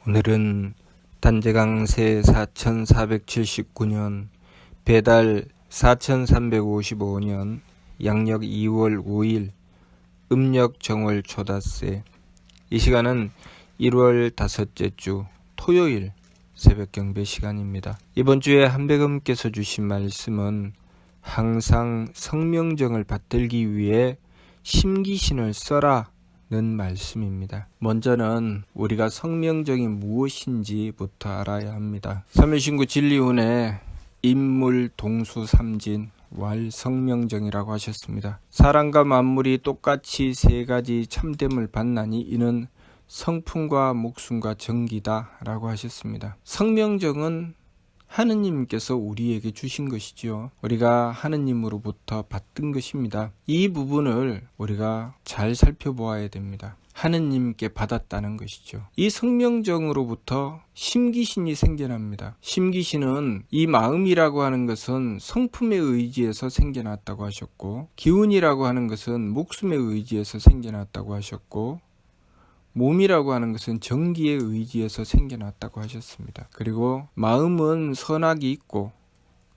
오늘은 단재강세 4479년 배달 4355년 양력 2월 5일 음력 정월 초닷새. 이 시간은 1월 다섯째 주 토요일 새벽 경배 시간입니다. 이번 주에 한백음께서 주신 말씀은 항상 성명정을 받들기 위해 심기신을 써라 는 말씀입니다. 먼저는 우리가 성명정이 무엇인지부터 알아야 합니다. 삼일신구 진리훈에 인물 동수 삼진 왈 성명정이라고 하셨습니다. 사람과 만물이 똑같이 세 가지 참됨을 받나니 이는 성품과 목숨과 정기다 라고 하셨습니다. 성명정은 하느님께서 우리에게 주신 것이지요. 우리가 하느님으로부터 받은 것입니다. 이 부분을 우리가 잘 살펴보아야 됩니다. 하느님께 받았다는 것이죠. 이 성명정으로부터 심기신이 생겨납니다. 심기신은 이 마음이라고 하는 것은 성품에 의지해서 생겨났다고 하셨고, 기운이라고 하는 것은 목숨에 의지해서 생겨났다고 하셨고, 몸이라고 하는 것은 정기에 의지해서 생겨났다고 하셨습니다. 그리고 마음은 선악이 있고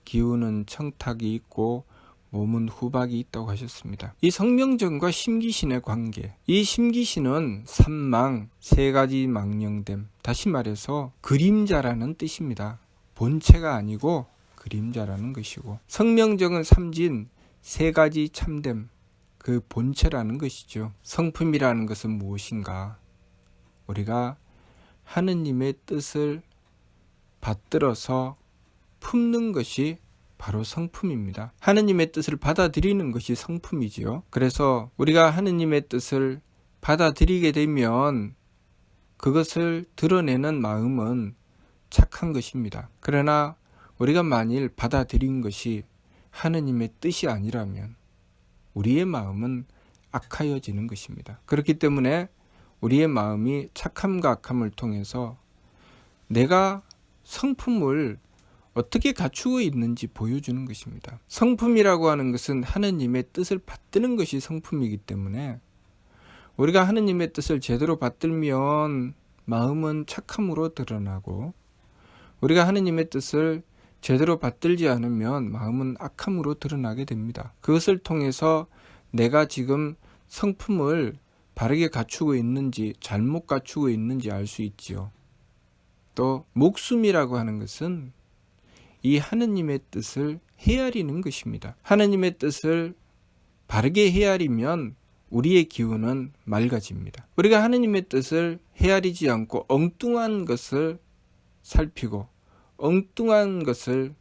기운은 청탁이 있고 몸은 후박이 있다고 하셨습니다. 이 성명정과 심기신의 관계, 이 심기신은 삼망, 세 가지 망령됨, 다시 말해서 그림자라는 뜻입니다. 본체가 아니고 그림자라는 것이고, 성명정은 삼진, 세 가지 참됨, 그 본체라는 것이죠. 성품이라는 것은 무엇인가? 우리가 하느님의 뜻을 받들어서 품는 것이 바로 성품입니다. 하느님의 뜻을 받아들이는 것이 성품이지요. 그래서 우리가 하느님의 뜻을 받아들이게 되면 그것을 드러내는 마음은 착한 것입니다. 그러나 우리가 만일 받아들인 것이 하느님의 뜻이 아니라면 우리의 마음은 악하여지는 것입니다. 그렇기 때문에 우리의 마음이 착함과 악함을 통해서 내가 성품을 어떻게 갖추고 있는지 보여주는 것입니다. 성품이라고 하는 것은 하느님의 뜻을 받드는 것이 성품이기 때문에 우리가 하느님의 뜻을 제대로 받들면 마음은 착함으로 드러나고, 우리가 하느님의 뜻을 제대로 받들지 않으면 마음은 악함으로 드러나게 됩니다. 그것을 통해서 내가 지금 성품을 바르게 갖추고 있는지 잘못 갖추고 있는지 알 수 있지요. 또 목숨이라고 하는 것은 이 하느님의 뜻을 헤아리는 것입니다. 하느님의 뜻을 바르게 헤아리면 우리의 기운은 맑아집니다. 우리가 하느님의 뜻을 헤아리지 않고 엉뚱한 것을 살피고 엉뚱한 것을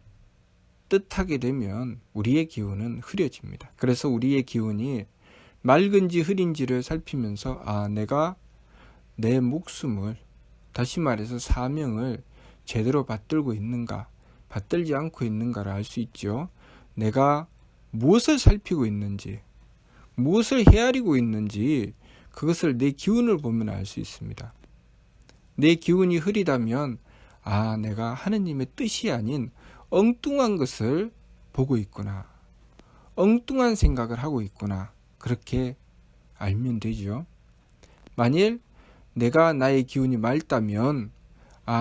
뜻하게 되면 우리의 기운은 흐려집니다. 그래서 우리의 기운이 맑은지 흐린지를 살피면서 내가 내 목숨을, 다시 말해서 사명을 제대로 받들고 있는가, 받들지 않고 있는가를 알 수 있죠. 내가 무엇을 살피고 있는지, 무엇을 헤아리고 있는지 그것을 내 기운을 보면 알 수 있습니다. 내 기운이 흐리다면 내가 하느님의 뜻이 아닌 엉뚱한 것을 보고 있구나, 엉뚱한 생각을 하고 있구나, 그렇게 알면 되죠. 만일 내가 나의 기운이 맑다면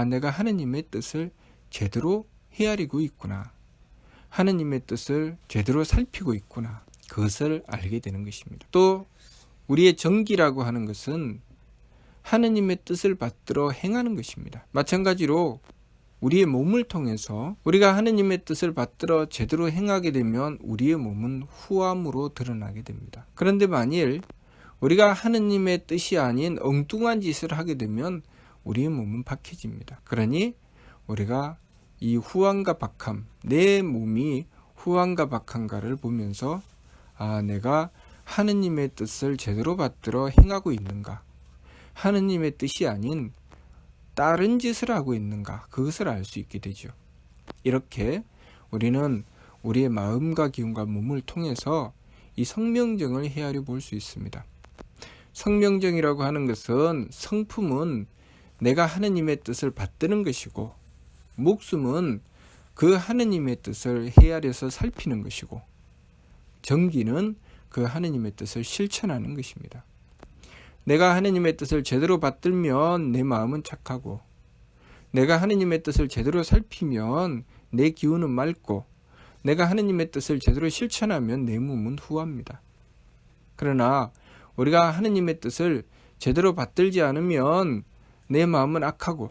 내가 하느님의 뜻을 제대로 헤아리고 있구나, 하느님의 뜻을 제대로 살피고 있구나, 그것을 알게 되는 것입니다. 또 우리의 정기라고 하는 것은 하느님의 뜻을 받들어 행하는 것입니다. 마찬가지로 우리의 몸을 통해서 우리가 하느님의 뜻을 받들어 제대로 행하게 되면 우리의 몸은 후함으로 드러나게 됩니다. 그런데 만일 우리가 하느님의 뜻이 아닌 엉뚱한 짓을 하게 되면 우리의 몸은 박해집니다. 그러니 우리가 이 후함과 박함, 내 몸이 후함과 박함가를 보면서 내가 하느님의 뜻을 제대로 받들어 행하고 있는가, 하느님의 뜻이 아닌 다른 짓을 하고 있는가, 그것을 알 수 있게 되죠. 이렇게 우리는 우리의 마음과 기운과 몸을 통해서 이 성명정을 헤아려 볼 수 있습니다. 성명정이라고 하는 것은, 성품은 내가 하느님의 뜻을 받드는 것이고, 목숨은 그 하느님의 뜻을 헤아려서 살피는 것이고, 정기는 그 하느님의 뜻을 실천하는 것입니다. 내가 하느님의 뜻을 제대로 받들면 내 마음은 착하고, 내가 하느님의 뜻을 제대로 살피면 내 기운은 맑고, 내가 하느님의 뜻을 제대로 실천하면 내 몸은 후합니다. 그러나 우리가 하느님의 뜻을 제대로 받들지 않으면 내 마음은 악하고,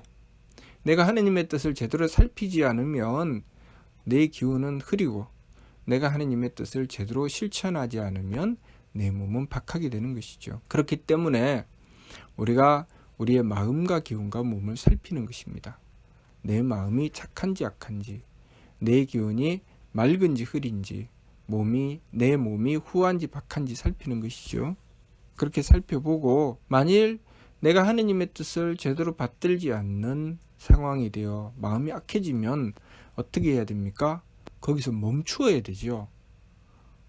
내가 하느님의 뜻을 제대로 살피지 않으면 내 기운은 흐리고, 내가 하느님의 뜻을 제대로 실천하지 않으면 내 몸은 박하게 되는 것이죠. 그렇기 때문에 우리가 우리의 마음과 기운과 몸을 살피는 것입니다. 내 마음이 착한지 악한지, 내 기운이 맑은지 흐린지, 내 몸이 후한지 박한지 살피는 것이죠. 그렇게 살펴보고, 만일 내가 하느님의 뜻을 제대로 받들지 않는 상황이 되어 마음이 악해지면 어떻게 해야 됩니까? 거기서 멈추어야 되죠.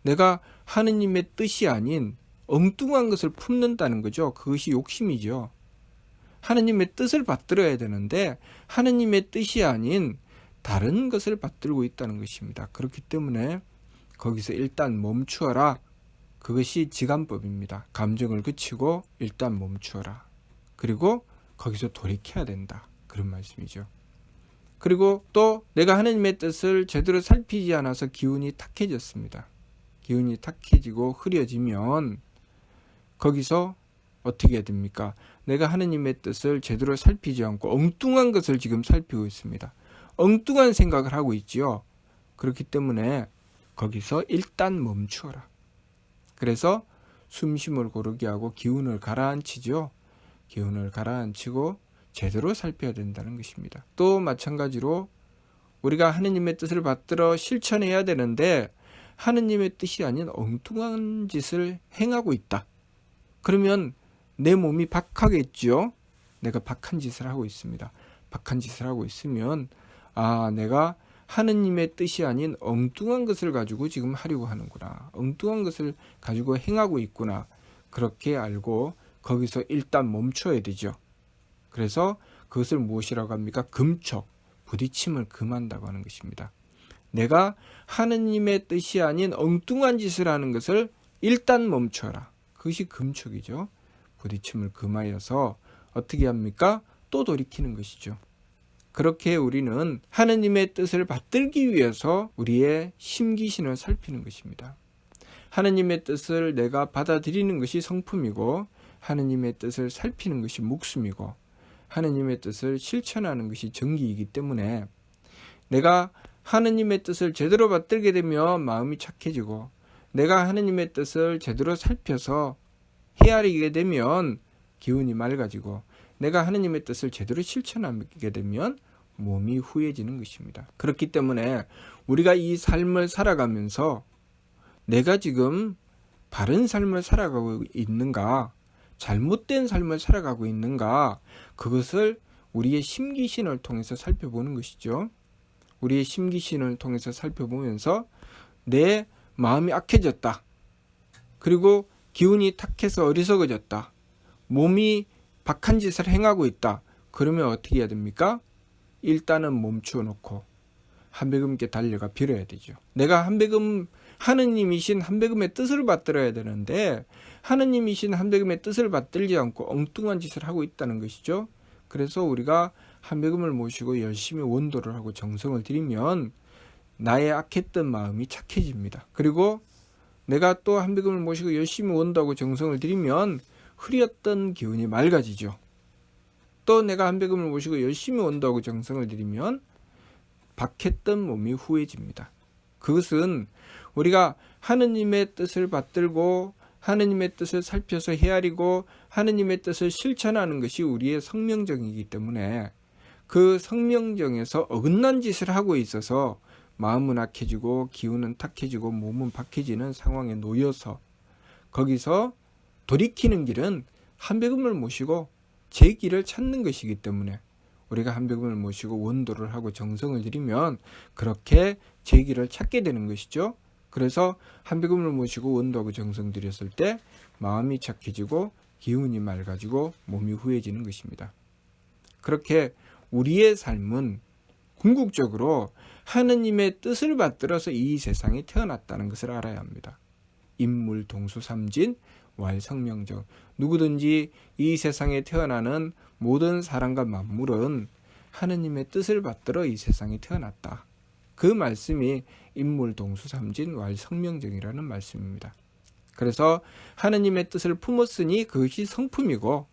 내가 하느님의 뜻이 아닌 엉뚱한 것을 품는다는 거죠. 그것이 욕심이죠. 하느님의 뜻을 받들어야 되는데 하느님의 뜻이 아닌 다른 것을 받들고 있다는 것입니다. 그렇기 때문에 거기서 일단 멈추어라. 그것이 지간법입니다. 감정을 그치고 일단 멈추어라. 그리고 거기서 돌이켜야 된다. 그런 말씀이죠. 그리고 또 내가 하느님의 뜻을 제대로 살피지 않아서 기운이 탁해졌습니다. 기운이 탁해지고 흐려지면 거기서 어떻게 해야 됩니까? 내가 하느님의 뜻을 제대로 살피지 않고 엉뚱한 것을 지금 살피고 있습니다. 엉뚱한 생각을 하고 있지요. 그렇기 때문에 거기서 일단 멈추어라. 그래서 숨심을 고르게 하고 기운을 가라앉히죠. 기운을 가라앉히고 제대로 살펴야 된다는 것입니다. 또 마찬가지로 우리가 하느님의 뜻을 받들어 실천해야 되는데 하느님의 뜻이 아닌 엉뚱한 짓을 행하고 있다. 그러면 내 몸이 박하겠죠. 내가 박한 짓을 하고 있습니다. 박한 짓을 하고 있으면 내가 하느님의 뜻이 아닌 엉뚱한 것을 가지고 지금 하려고 하는구나. 엉뚱한 것을 가지고 행하고 있구나. 그렇게 알고 거기서 일단 멈춰야 되죠. 그래서 그것을 무엇이라고 합니까? 금촉, 부딪힘을 금한다고 하는 것입니다. 내가 하느님의 뜻이 아닌 엉뚱한 짓을 하는 것을 일단 멈춰라. 그것이 금촉이죠. 부딪힘을 금하여서 어떻게 합니까? 또 돌이키는 것이죠. 그렇게 우리는 하느님의 뜻을 받들기 위해서 우리의 심기신을 살피는 것입니다. 하느님의 뜻을 내가 받아들이는 것이 성품이고, 하느님의 뜻을 살피는 것이 목숨이고, 하느님의 뜻을 실천하는 것이 정기이기 때문에 내가 하느님의 뜻을 제대로 받들게 되면 마음이 착해지고, 내가 하느님의 뜻을 제대로 살펴서 헤아리게 되면 기운이 맑아지고, 내가 하느님의 뜻을 제대로 실천하게 되면 몸이 후해지는 것입니다. 그렇기 때문에 우리가 이 삶을 살아가면서 내가 지금 바른 삶을 살아가고 있는가, 잘못된 삶을 살아가고 있는가, 그것을 우리의 심기신을 통해서 살펴보는 것이죠. 우리의 심기신을 통해서 살펴보면서 내 마음이 악해졌다. 그리고 기운이 탁해서 어리석어졌다. 몸이 박한 짓을 행하고 있다. 그러면 어떻게 해야 됩니까? 일단은 멈추어 놓고 한백음께 달려가 빌어야 되죠. 내가 하느님이신 한백음의 뜻을 받들어야 되는데 하느님이신 한백음의 뜻을 받들지 않고 엉뚱한 짓을 하고 있다는 것이죠. 그래서 우리가 한백음을 모시고 열심히 원도를 하고 정성을 들이면 나의 악했던 마음이 착해집니다. 그리고 내가 또 한백음을 모시고 열심히 원도하고 정성을 들이면 흐렸던 기운이 맑아지죠. 또 내가 한백음을 모시고 열심히 원도하고 정성을 들이면 박했던 몸이 후해집니다. 그것은 우리가 하느님의 뜻을 받들고 하느님의 뜻을 살펴서 헤아리고 하느님의 뜻을 실천하는 것이 우리의 성명정이기 때문에 그 성명정에서 어긋난 짓을 하고 있어서 마음은 악해지고 기운은 탁해지고 몸은 박해지는 상황에 놓여서 거기서 돌이키는 길은 한백음을 모시고 제 길을 찾는 것이기 때문에 우리가 한백음을 모시고 원도를 하고 정성을 들이면 그렇게 제 길을 찾게 되는 것이죠. 그래서 한백음을 모시고 원도하고 정성 들였을 때 마음이 착해지고 기운이 맑아지고 몸이 후해지는 것입니다. 그렇게 우리의 삶은 궁극적으로 하느님의 뜻을 받들어서 이 세상에 태어났다는 것을 알아야 합니다. 인물 동수삼진 왈성명정. 누구든지 이 세상에 태어나는 모든 사람과 만물은 하느님의 뜻을 받들어 이 세상에 태어났다. 그 말씀이 인물동수삼진 왈성명정이라는 말씀입니다. 그래서 하느님의 뜻을 품었으니 그것이 성품이고,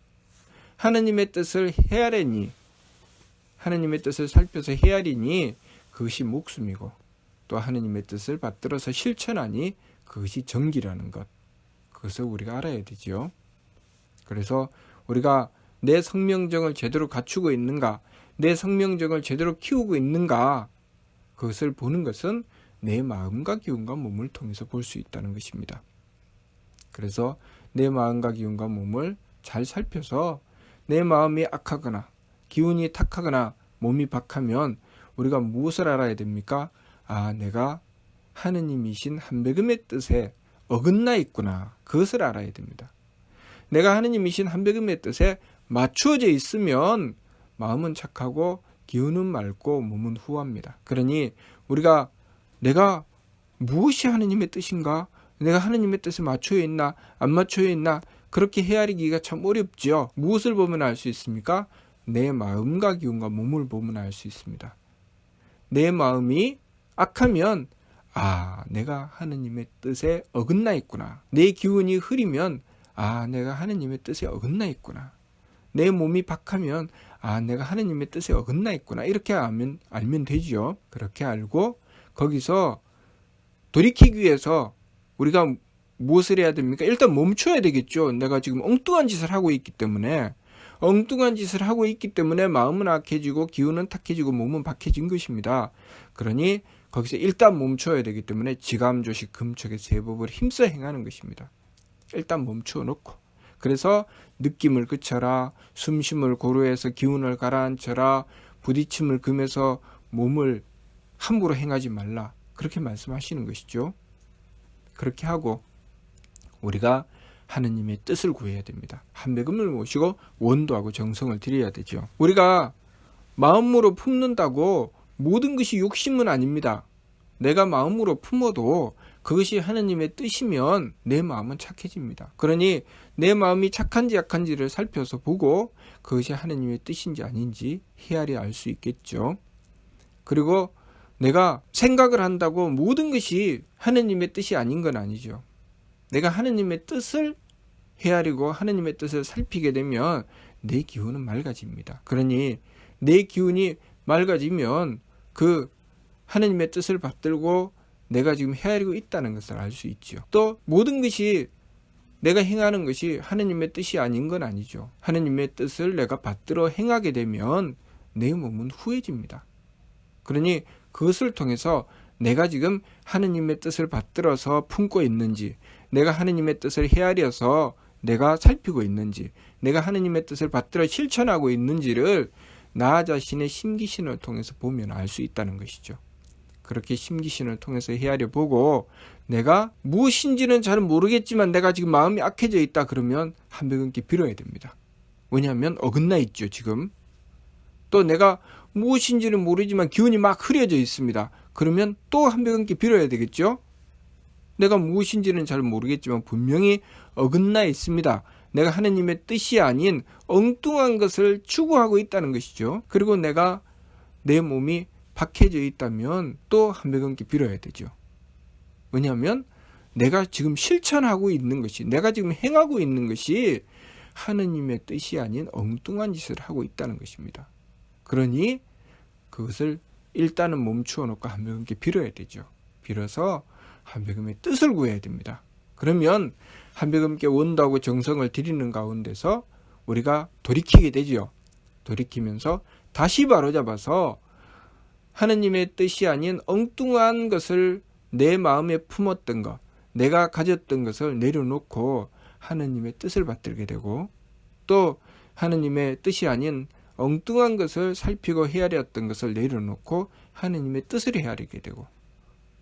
하느님의 뜻을 헤아리니, 하느님의 뜻을 살펴서 헤아리니 그것이 목숨이고, 또 하느님의 뜻을 받들어서 실천하니 그것이 정기라는 것, 그것을 우리가 알아야 되지요. 그래서 우리가 내 성명정을 제대로 갖추고 있는가, 내 성명정을 제대로 키우고 있는가, 그것을 보는 것은 내 마음과 기운과 몸을 통해서 볼 수 있다는 것입니다. 그래서 내 마음과 기운과 몸을 잘 살펴서 내 마음이 악하거나 기운이 탁하거나 몸이 박하면 우리가 무엇을 알아야 됩니까? 아, 내가 하느님이신 한백음의 뜻에 어긋나 있구나. 그것을 알아야 됩니다. 내가 하느님이신 한백음의 뜻에 맞추어져 있으면 마음은 착하고 기운은 맑고 몸은 후합니다. 그러니 우리가 내가 무엇이 하느님의 뜻인가? 내가 하느님의 뜻에 맞춰 있나? 안 맞춰 있나? 그렇게 헤아리기가 참 어렵죠. 무엇을 보면 알 수 있습니까? 내 마음과 기운과 몸을 보면 알 수 있습니다. 내 마음이 악하면 아, 내가 하느님의 뜻에 어긋나 있구나. 내 기운이 흐리면 아, 내가 하느님의 뜻에 어긋나 있구나. 내 몸이 박하면 아, 내가 하느님의 뜻에 어긋나 있구나. 이렇게 알면 되지요. 그렇게 알고 거기서 돌이키기 위해서 우리가 무엇을 해야 됩니까? 일단 멈춰야 되겠죠. 내가 지금 엉뚱한 짓을 하고 있기 때문에 마음은 악해지고 기운은 탁해지고 몸은 박해진 것입니다. 그러니 거기서 일단 멈춰야 되기 때문에 지감조식 금척의 세법을 힘써 행하는 것입니다. 일단 멈춰 놓고, 그래서 느낌을 그쳐라, 숨쉼을 고루해서 기운을 가라앉혀라, 부딪힘을 금해서 몸을 함부로 행하지 말라, 그렇게 말씀하시는 것이죠. 그렇게 하고 우리가 하느님의 뜻을 구해야 됩니다. 한백음을 모시고 원도하고 정성을 드려야 되죠. 우리가 마음으로 품는다고 모든 것이 욕심은 아닙니다. 내가 마음으로 품어도 그것이 하느님의 뜻이면 내 마음은 착해집니다. 그러니 내 마음이 착한지 약한지를 살펴서 보고 그것이 하느님의 뜻인지 아닌지 헤아려 알 수 있겠죠. 그리고 내가 생각을 한다고 모든 것이 하느님의 뜻이 아닌 건 아니죠. 내가 하느님의 뜻을 헤아리고 하느님의 뜻을 살피게 되면 내 기운은 맑아집니다. 그러니 내 기운이 맑아지면 그 하느님의 뜻을 받들고 내가 지금 헤아리고 있다는 것을 알 수 있죠. 또 모든 것이 내가 행하는 것이 하느님의 뜻이 아닌 건 아니죠. 하느님의 뜻을 내가 받들어 행하게 되면 내 몸은 후해집니다. 그러니 그것을 통해서 내가 지금 하느님의 뜻을 받들어서 품고 있는지, 내가 하느님의 뜻을 헤아려서 내가 살피고 있는지, 내가 하느님의 뜻을 받들어 실천하고 있는지를 나 자신의 심기신을 통해서 보면 알 수 있다는 것이죠. 그렇게 심기신을 통해서 헤아려 보고 내가 무엇인지는 잘 모르겠지만 내가 지금 마음이 악해져 있다 그러면 한백음께 빌어야 됩니다. 왜냐하면 어긋나 있죠, 지금. 또 내가 무엇인지는 모르지만 기운이 막 흐려져 있습니다. 그러면 또 한백음께 빌어야 되겠죠. 내가 무엇인지는 잘 모르겠지만 분명히 어긋나 있습니다. 내가 하느님의 뜻이 아닌 엉뚱한 것을 추구하고 있다는 것이죠. 그리고 내가 내 몸이 박해져 있다면 또 한백음께 빌어야 되죠. 왜냐하면 내가 지금 실천하고 있는 것이, 내가 지금 행하고 있는 것이 하느님의 뜻이 아닌 엉뚱한 짓을 하고 있다는 것입니다. 그러니 그것을 일단은 멈추어 놓고 한백음께 빌어야 되죠. 빌어서 한백음의 뜻을 구해야 됩니다. 그러면 한백음께 원도하고 정성을 드리는 가운데서 우리가 돌이키게 되죠. 돌이키면서 다시 바로잡아서 하느님의 뜻이 아닌 엉뚱한 것을 내 마음에 품었던 것, 내가 가졌던 것을 내려놓고 하느님의 뜻을 받들게 되고, 또 하느님의 뜻이 아닌 엉뚱한 것을 살피고 헤아렸던 것을 내려놓고 하느님의 뜻을 헤아리게 되고,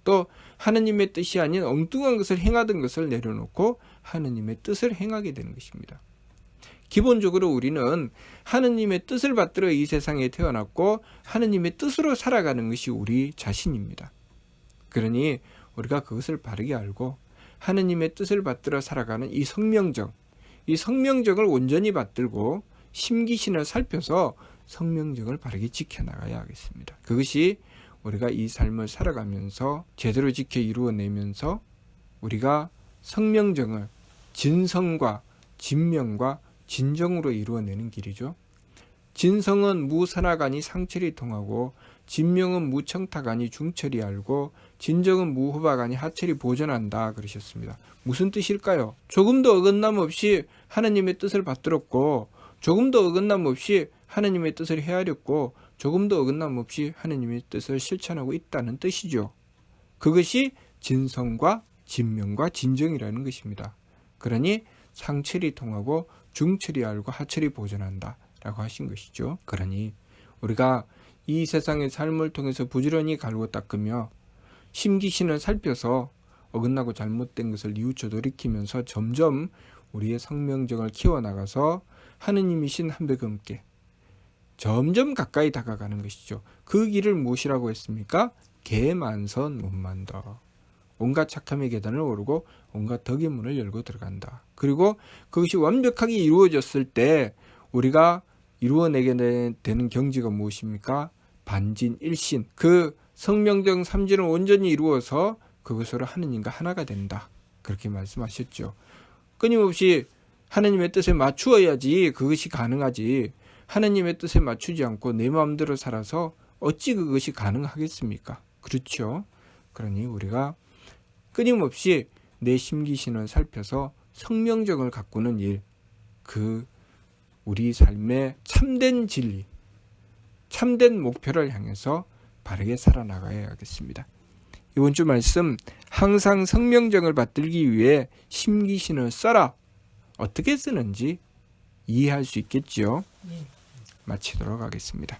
또 하느님의 뜻이 아닌 엉뚱한 것을 행하던 것을 내려놓고 하느님의 뜻을 행하게 되는 것입니다. 기본적으로 우리는 하느님의 뜻을 받들어 이 세상에 태어났고 하느님의 뜻으로 살아가는 것이 우리 자신입니다. 그러니 우리가 그것을 바르게 알고 하느님의 뜻을 받들어 살아가는 이 성명정, 이 성명정을 온전히 받들고 심기신을 살펴서 성명정을 바르게 지켜나가야 하겠습니다. 그것이 우리가 이 삶을 살아가면서 제대로 지켜 이루어내면서 우리가 성명정을 진성과 진명과 진정으로 이루어내는 길이죠. 진성은 무선악아니 상철이 통하고, 진명은 무청탁아니 중철이 알고, 진정은 무호박아니 하철이 보전한다 그러셨습니다. 무슨 뜻일까요? 조금도 어긋남 없이 하나님의 뜻을 받들었고, 조금도 어긋남 없이 하나님의 뜻을 헤아렸고, 조금도 어긋남 없이 하나님의 뜻을 실천하고 있다는 뜻이죠. 그것이 진성과 진명과 진정이라는 것입니다. 그러니 상철이 통하고 중철이 알고 하철이 보전한다 라고 하신 것이죠. 그러니 우리가 이 세상의 삶을 통해서 부지런히 갈고 닦으며 심기신을 살펴서 어긋나고 잘못된 것을 뉘우쳐 돌이키면서 점점 우리의 성명정을 키워나가서 하느님이신 한백음께 점점 가까이 다가가는 것이죠. 그 길을 무엇이라고 했습니까? 개만선 문만더. 온갖 착함의 계단을 오르고 온갖 덕의 문을 열고 들어간다. 그리고 그것이 완벽하게 이루어졌을 때 우리가 이루어내게 되는 경지가 무엇입니까? 반진일신. 그 성명정 삼진을 온전히 이루어서 그것으로 하느님과 하나가 된다. 그렇게 말씀하셨죠. 끊임없이 하나님의 뜻에 맞추어야지 그것이 가능하지, 하나님의 뜻에 맞추지 않고 내 마음대로 살아서 어찌 그것이 가능하겠습니까? 그렇죠. 그러니 우리가 끊임없이 내 심기신을 살펴서 성명정을 가꾸는 일, 그 우리 삶의 참된 진리, 참된 목표를 향해서 바르게 살아나가야 하겠습니다. 이번 주 말씀, 항상 성명정을 받들기 위해 심기신을 써라. 어떻게 쓰는지 이해할 수 있겠죠? 마치도록 하겠습니다.